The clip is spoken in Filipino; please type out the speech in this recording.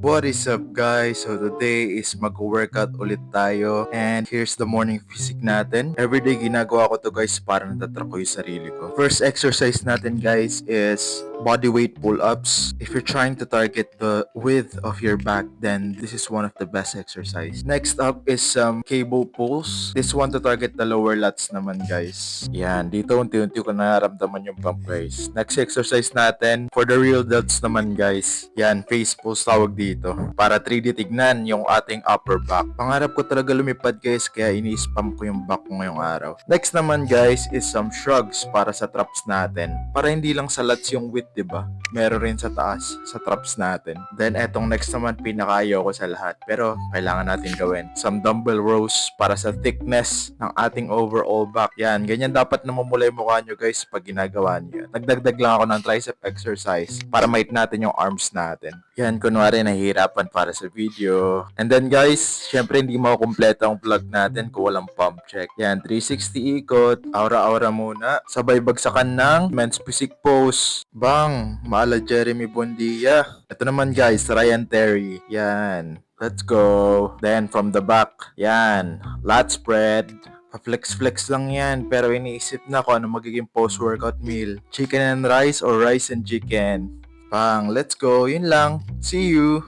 What is up guys? So today is mag-workout ulit tayo and here's the morning physique natin. Everyday ginagawa ko to guys para natatrack ko yung sarili ko. First exercise natin guys is body weight pull-ups. If you're trying to target the width of your back, then this is one of the best exercise. Next up is some cable pulls. This one to target the lower lats naman guys. Yan, dito unti-unti ko nararamdaman yung pump guys. Next exercise natin for the real delts naman guys. Yan, face pulls tawag dito. Para 3D tignan yung ating upper back. Pangarap ko talaga lumipad guys, kaya ini-spam ko yung back ko ngayong araw. Next naman guys is some shrugs para sa traps natin. Para hindi lang sa lats yung width, diba? Meron rin sa taas, sa traps natin. Then etong next naman pinakaayaw ko sa lahat. Pero kailangan natin gawin. Some dumbbell rows para sa thickness ng ating overall back. Yan, ganyan dapat namumula yung mukha nyo guys pag ginagawa nyo yan. Nagdagdag lang ako ng tricep exercise para mait natin yung arms natin. Yan, kunwari nahihirapan para sa video. And then guys, syempre hindi makukumpleto ang vlog natin kung walang pump check. Yan, 360 ikot, aura-aura muna. Sabay bagsakan ng men's physique pose. Bang! Maala Jeremy Bondia. Ito naman guys, Ryan Terry. Yan. Let's go. Then from the back. Yan. Lat spread. Pa-flex-flex lang yan, pero iniisip na kung ano magiging post-workout meal. Chicken and rice or rice and chicken? Pang, let's go. Yun lang. See you!